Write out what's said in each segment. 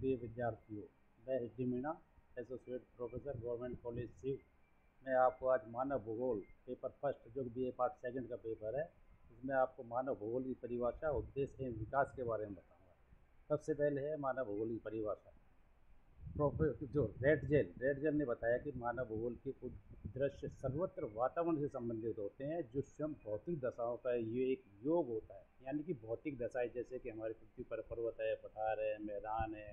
प्रिय विद्यार्थियों, मैं H D Meena, associate professor, government college सिव। मैं आपको आज मानव भूगोल पेपर फर्स्ट, जो बी ए पार्ट सेकंड का पेपर है, इसमें आपको मानव भूगोल की परिभाषा, उद्देश्य एवं विकास के बारे में बताऊंगा। सबसे पहले है मानव भूगोल की परिभाषा। जो रेड जेल ने बताया कि मानव भूगोल के दृश्य सर्वत्र वातावरण से संबंधित होते हैं, जो स्वयं भौतिक दशाओं का ये एक योग होता है। यानी कि भौतिक दशाएं, जैसे कि हमारी पृथ्वी पर पर्वत है, पठार है, मैदान है,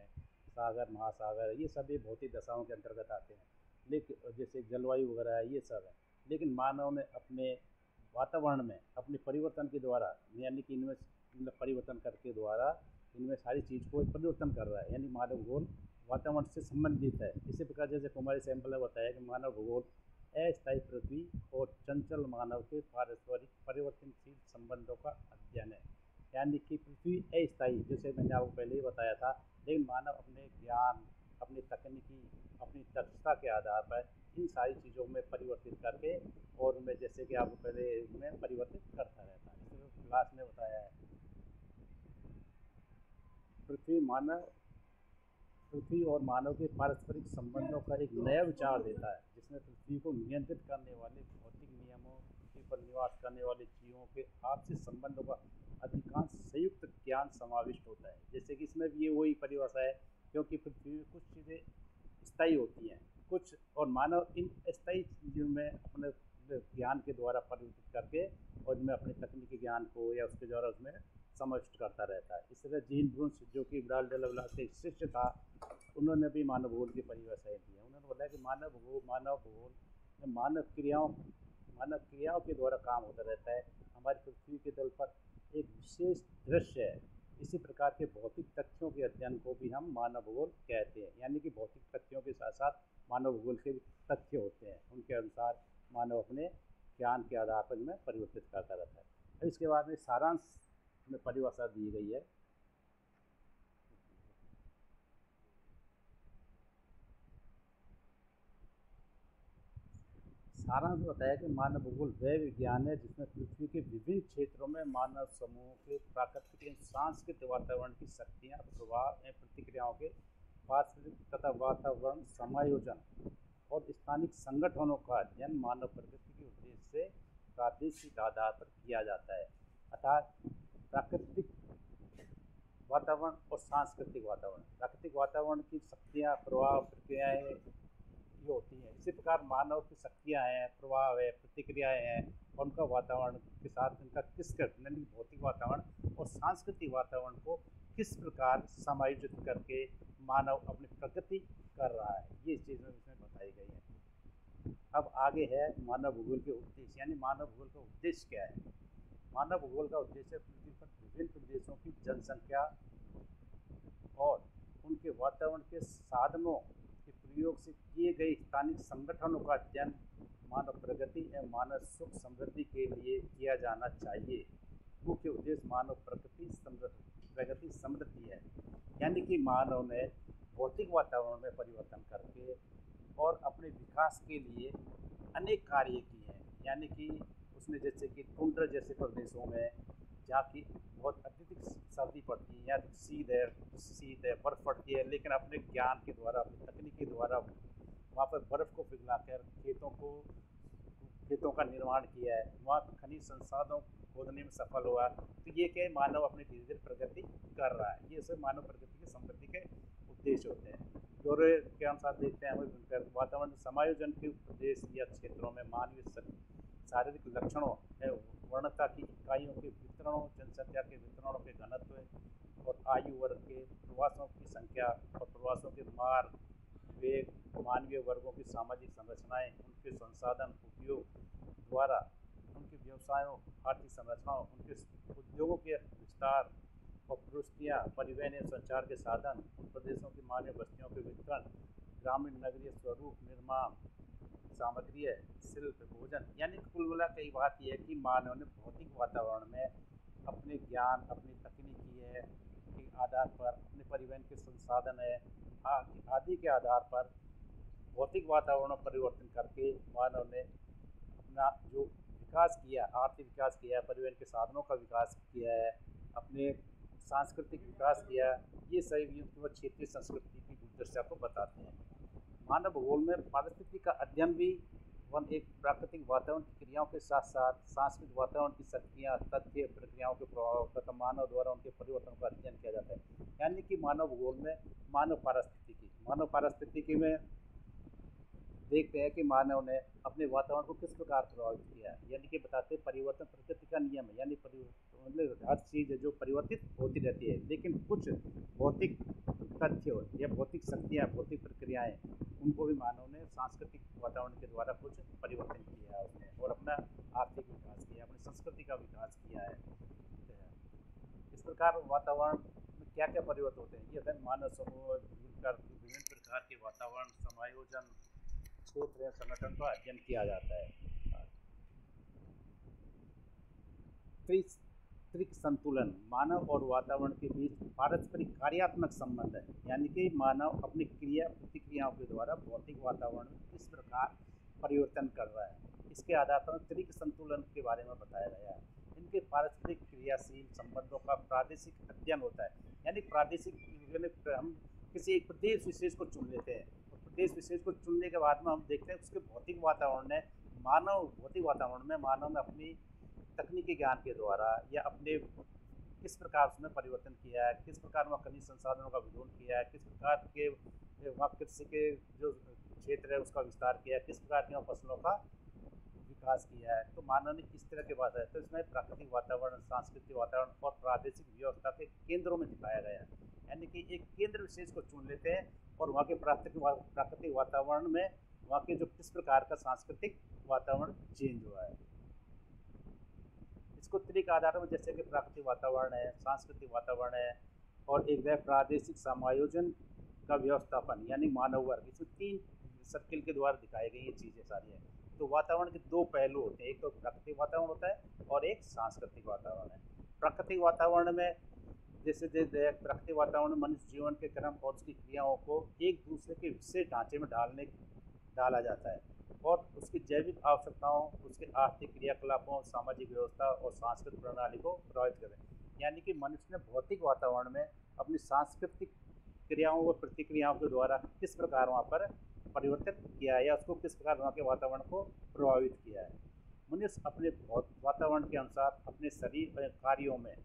सागर, महासागर, ये सभी भौतिक दशाओं के अंतर्गत आते हैं। लेकिन जैसे जलवायु वगैरह है, ये सब है। लेकिन मानव ने अपने वातावरण में अपने परिवर्तन के द्वारा, यानी कि इनमें मतलब परिवर्तन करके द्वारा इनमें सारी चीज़ को परिवर्तन कर रहा है। यानी मानव भूगोल वातावरण से संबंधित है। इसी प्रकार जैसे कुमारी सैंपल ने बताया कि मानव भूगोल अस्थायी पृथ्वी और चंचल मानव के पारस्परिक परिवर्तनशील संबंधों का अध्ययन है। यानी कि पृथ्वी अस्थायी, जैसे मैंने आपको पहले ही बताया था, लेकिन मानव अपने ज्ञान, अपनी तकनीकी, अपनी दक्षता के आधार पर इन सारी चीज़ों में परिवर्तित करके और उनमें, जैसे कि आपको पहले में परिवर्तित करता रहता है। इसलिए क्लास ने बताया है पृथ्वी और मानव के पारस्परिक संबंधों का एक नया विचार देता है, जिसमें पृथ्वी को नियंत्रित करने वाले भौतिक नियमों, पृथ्वी पर निवास करने वाले जीवों के आपसी संबंधों का अधिकांश संयुक्त ज्ञान समाविष्ट होता है। जैसे कि इसमें भी ये वही परिभाषा है, क्योंकि पृथ्वी में कुछ चीज़ें स्थायी होती हैं, कुछ, और मानव इन स्थायी चीज़ों में अपने ज्ञान के द्वारा परिवर्तित करके और इनमें अपने तकनीकी ज्ञान को या उसके द्वारा उसमें समाविष्ट करता रहता है। इस तरह जीन ब्रून्स, जो कि ब्राल डेला के शिष्य था, उन्होंने भी मानव भूगोल की परिभाषाएँ दी हैं। उन्होंने बताया कि मानव भूगोल में मानव क्रियाओं के द्वारा काम होता रहता है। हमारी पृथ्वी के तल पर एक विशेष दृश्य है। इसी प्रकार के भौतिक तथ्यों के अध्ययन को भी हम मानव भूगोल कहते हैं। यानी कि भौतिक तथ्यों के साथ साथ मानव भूगोल के भी तथ्य होते हैं, उनके अनुसार मानव अपने ज्ञान के आधार पर इनमें परिवर्तित करता रहता है। इसके बाद में सारांश में परिभाषा दी गई है। सारांश बताया कि मानव भूगोल वह विज्ञान है जिसमें पृथ्वी के विभिन्न क्षेत्रों में मानव समूह के प्राकृतिक एवं सांस्कृतिक वातावरण की शक्तियाँ, प्रभाव एवं प्रतिक्रियाओं के पारिस्थितिक तथा वातावरण समायोजन और स्थानीय संगठनों का अध्ययन मानव प्रकृति के उद्देश्य से प्रादेशिक आधार पर किया जाता है। अर्थात प्राकृतिक वातावरण और सांस्कृतिक वातावरण, प्राकृतिक वातावरण की शक्तियाँ, प्रभाव, प्रक्रियाएँ ये होती हैं। इसी प्रकार मानव की शक्तियाँ हैं, प्रभाव है, प्रतिक्रियाएँ हैं, और उनका वातावरण के साथ उनका यानी भौतिक वातावरण और सांस्कृतिक वातावरण को किस प्रकार समायोजित करके मानव अपनी प्रगति कर रहा है, ये चीज़ें इसमें बताई गई हैं। अब आगे है मानव भूगोल के उद्देश्य। यानी मानव भूगोल का उद्देश्य क्या है? मानव भूगोल का उद्देश्य पृथ्वी पर विभिन्न प्रदेशों की जनसंख्या और उनके वातावरण के साधनों के प्रयोग से किए गए स्थानिक संगठनों का अध्ययन मानव प्रगति एवं मानव सुख समृद्धि के लिए किया जाना चाहिए। मुख्य उद्देश्य मानव प्रगति समृद्धि है। यानी कि मानव ने भौतिक वातावरण में परिवर्तन करके और अपने विकास के लिए अनेक कार्य किए हैं। यानी कि उसने, जैसे कि टुंड्रा जैसे प्रदेशों में जहाँ की बहुत अत्यधिक सर्दी पड़ती है या शीत है, बर्फ़ पड़ती है, लेकिन अपने ज्ञान के द्वारा, अपनी तकनीक के द्वारा वहाँ पर बर्फ़ को पिघलाकर खेतों का निर्माण किया है। वहाँ पर खनिज संसाधनों खोदने में सफल हुआ। तो ये क्या है, मानव अपनी धीरे धीरे प्रगति कर रहा है। ये सब मानव प्रगति की समृद्धि के उद्देश्य होते हैं। दौरे के अनुसार देखते हैं हमें वातावरण समायोजन के प्रदेश या क्षेत्रों में मानवीय शारीरिक लक्षणों एवं वर्णता की इकाइयों के वितरणों, जनसंख्या के वितरणों के घनत्व और आयु वर्ग के प्रवासों की संख्या और प्रवासों के मार्ग, वेग, मानवीय वर्गों की सामाजिक संरचनाएं, उनके संसाधन उपयोग द्वारा उनके व्यवसायों, आर्थिक संरचनाओं, उनके उद्योगों के विस्तार और प्रविष्टियाँ, परिवहन एवं संचार के साधन, उन प्रदेशों की मानवीय बस्तियों के वितरण, ग्रामीण नगरीय स्वरूप, निर्माण सामग्री है, शिल्प, भोजन। यानी कुल मिला कई बात यह है कि मानव ने भौतिक वातावरण में अपने ज्ञान, अपनी तकनीकी है के आधार पर, अपने परिवहन के संसाधन है आदि के आधार पर भौतिक वातावरण में परिवर्तन करके मानव ने अपना जो विकास किया, आर्थिक विकास किया है, परिवहन के साधनों का विकास किया है, अपने सांस्कृतिक विकास किया, ये सभी भी केवल क्षेत्रीय संस्कृति की दुर्दशा को बताते हैं। मानव भूगोल में पारिस्थितिकी का अध्ययन भी वन एक प्राकृतिक वातावरण की क्रियाओं के साथ साथ सांस्कृतिक वातावरण की शक्तियाँ, तथ्य, प्रक्रियाओं के प्रभाव तथा मानव द्वारा उनके परिवर्तन का अध्ययन किया जाता है। यानी कि मानव भूगोल में मानव पारिस्थितिकी में देखते हैं कि मानव ने अपने वातावरण को किस प्रकार प्रभावित किया है। यानी कि बताते हैं परिवर्तन प्रकृति का नियम है, यानी मतलब हर चीज़ है जो परिवर्तित होती रहती है, लेकिन कुछ भौतिक तथ्य या भौतिक शक्तियाँ, भौतिक प्रक्रियाएं, उनको भी मानव ने सांस्कृतिक वातावरण के द्वारा कुछ परिवर्तन किया है उसमें, और अपना आर्थिक विकास किया, अपनी संस्कृति का विकास किया है। इस प्रकार वातावरण में क्या क्या परिवर्तन होते हैं, ये मानव समूह विभिन्न प्रकार के वातावरण समायोजन, क्षेत्र संगठन का अध्ययन किया जाता है। त्रिक संतुलन मानव और वातावरण के बीच पारस्परिक कार्यात्मक संबंध है, यानी कि मानव अपनी क्रिया प्रतिक्रियाओं के द्वारा भौतिक वातावरण में किस प्रकार परिवर्तन कर रहा है, इसके आधार पर त्रिक संतुलन के बारे में बताया गया है। इनके पारस्परिक क्रियाशील संबंधों का प्रादेशिक अध्ययन होता है, यानी प्रादेशिक हम किसी एक प्रदेश विशेष को चुन लेते हैं, प्रदेश विशेष को चुनने के बाद में हम देखते हैं उसके भौतिक वातावरण में मानव ने अपनी तकनीकी ज्ञान के द्वारा या अपने किस प्रकार उसमें परिवर्तन किया है, किस प्रकार वहाँ खनिज संसाधनों का विरोध किया है, किस प्रकार के वहाँ कृषि के जो क्षेत्र है उसका विस्तार किया है, किस प्रकार के वहाँ फसलों का विकास किया है। तो मानव ने इस तरह के बात है, तो इसमें प्राकृतिक वातावरण, सांस्कृतिक वातावरण और प्रादेशिक व्यवस्था के केंद्रों में दिखाया गया है। यानी कि एक केंद्र विशेष को चुन लेते हैं और वहाँ के प्राकृतिक वातावरण में वहाँ के जो किस प्रकार का सांस्कृतिक वातावरण चेंज हुआ है, इसको त्रिक आधार में, जैसे कि प्राकृतिक वातावरण है, सांस्कृतिक वातावरण है, और एक है प्रादेशिक समायोजन का व्यवस्थापन, यानी मानव वर्ग। इसमें 3 सर्किल के द्वारा दिखाई गई ये चीज़ें सारी हैं। तो वातावरण के 2 पहलू होते हैं, एक तो प्राकृतिक वातावरण होता है और एक सांस्कृतिक वातावरण है। प्राकृतिक वातावरण में जैसे प्राकृतिक वातावरण में मनुष्य जीवन के क्रम और उसकी क्रियाओं को एक दूसरे के विशेष ढांचे में डाला जाता है, और उसकी जैविक आवश्यकताओं, उसके आर्थिक क्रियाकलापों, सामाजिक व्यवस्था और सांस्कृतिक प्रणाली को प्रभावित करें। यानी कि मनुष्य ने भौतिक वातावरण में अपनी सांस्कृतिक क्रियाओं व प्रतिक्रियाओं के द्वारा किस प्रकार वहाँ पर परिवर्तन किया है या उसको किस प्रकार वहाँ के वातावरण को प्रभावित किया है। मनुष्य अपने वातावरण के अनुसार अपने शरीर और कार्यों में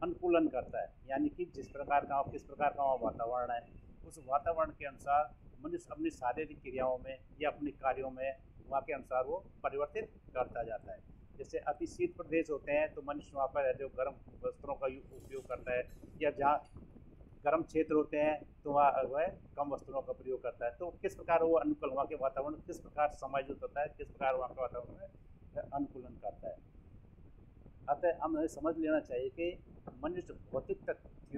अनुकूलन करता है, यानी कि किस प्रकार का वहाँ वातावरण है, उस वातावरण के अनुसार मनुष्य अपनी शारीरिक क्रियाओं में या अपने कार्यों में वहाँ के अनुसार वो परिवर्तित करता जाता है। जैसे अति शीत प्रदेश होते हैं तो मनुष्य वहाँ पर जो गर्म वस्त्रों का उपयोग करता है, या जहाँ गर्म क्षेत्र होते हैं तो वह कम वस्त्रों का प्रयोग करता है। तो किस प्रकार वो अनुकूल वहाँ के वातावरण किस प्रकार समायोजित होता है, किस प्रकार वहाँ के वातावरण में अनुकूलन करता है। अतः हमें समझ लेना चाहिए कि मनुष्य भौतिक तथ्य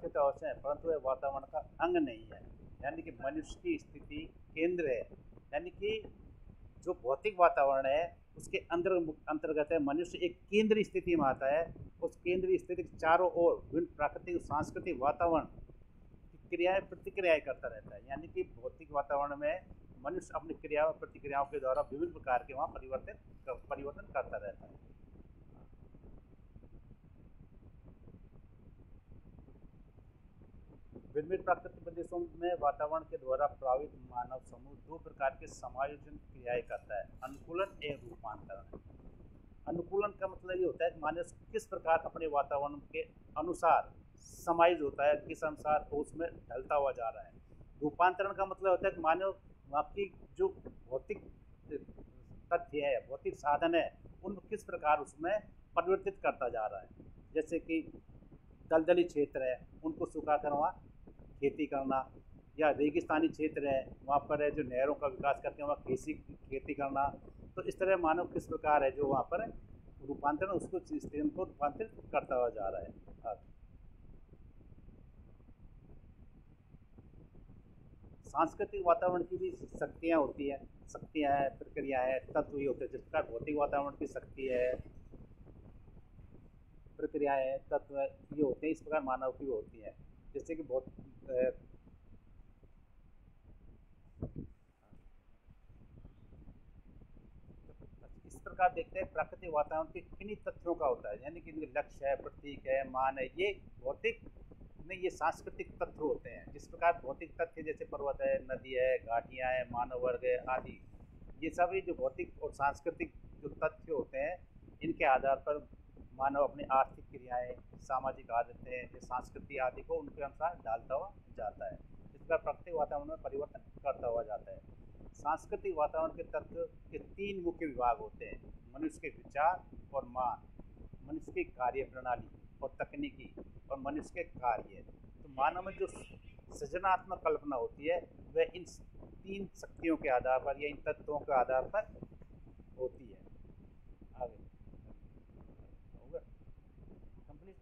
तो अवश्य है, परंतु वह वातावरण का अंग नहीं है। यानी कि मनुष्य की स्थिति केंद्र है, यानी कि जो भौतिक वातावरण है उसके अंतर्गत है मनुष्य एक केंद्रीय स्थिति में आता है। उस केंद्रीय स्थिति के चारों ओर विभिन्न प्राकृतिक सांस्कृतिक वातावरण की क्रियाएं प्रतिक्रियाएं करता रहता है। यानी कि भौतिक वातावरण में मनुष्य अपनी क्रियाओं प्रतिक्रियाओं के द्वारा विभिन्न प्रकार के वहाँ परिवर्तन करता रहता है। विभिन्न प्राकृतिक प्रदेशों में वातावरण के द्वारा प्रभावित मानव समूह 2 प्रकार के समायोजन क्रियाएं करता है, अनुकूलन एवं रूपांतरण। अनुकूलन का मतलब ये होता है कि मानव किस प्रकार अपने वातावरण के अनुसार समायोजित होता है, किस अनुसार उसमें ढलता हुआ जा रहा है। रूपांतरण का मतलब होता है कि मानव वहाँ की जो भौतिक तथ्य है, भौतिक साधन है, उन किस प्रकार उसमें परिवर्तित करता जा रहा है। जैसे कि दलदली क्षेत्र है, उनको सुखाकर वहाँ खेती करना, या रेगिस्तानी क्षेत्र है वहाँ पर है जो नहरों का विकास करके वहाँ खेती करना। तो इस तरह मानव किस प्रकार है जो वहाँ पर रूपांतरण उसको सिस्टम को रूपांतरित करता हुआ जा रहा है। सांस्कृतिक वातावरण की भी शक्तियाँ होती हैं, प्रक्रियाएँ हैं, तत्व ये होते हैं। जिस प्रकार भौतिक वातावरण की शक्ति है, प्रक्रियाएँ, तत्व ये होते हैं, इस प्रकार मानव की होती हैं। जैसे कि बहुत प्रकार देखते हैं प्राकृतिक वातावरण के किन्हीं तथ्यों का होता है, यानी कि इनके लक्ष्य है, प्रतीक है, मान है, ये भौतिक नहीं, ये सांस्कृतिक तत्व होते हैं। जिस प्रकार भौतिक तथ्य जैसे पर्वत है, नदी है, घाटियाँ हैं, मानव वर्ग है आदि, ये सभी जो भौतिक और सांस्कृतिक जो तथ्य होते हैं, इनके आधार पर मानव अपनी आर्थिक क्रियाएं, सामाजिक आदतें या संस्कृति आदि को उनके अनुसार डालता हुआ जाता है। इस प्रकार प्राकृतिक वातावरण में परिवर्तन करता हुआ जाता है। सांस्कृतिक वातावरण के तत्व के तीन मुख्य विभाग होते हैं: मनुष्य के विचार और मान, मनुष्य की कार्य प्रणाली और तकनीकी, और मनुष्य के कार्य। तो मानव में जो सृजनात्मक कल्पना होती है वह इन तीन शक्तियों के आधार पर या इन तत्वों के आधार पर होती है। आगे होगा कंप्लीट।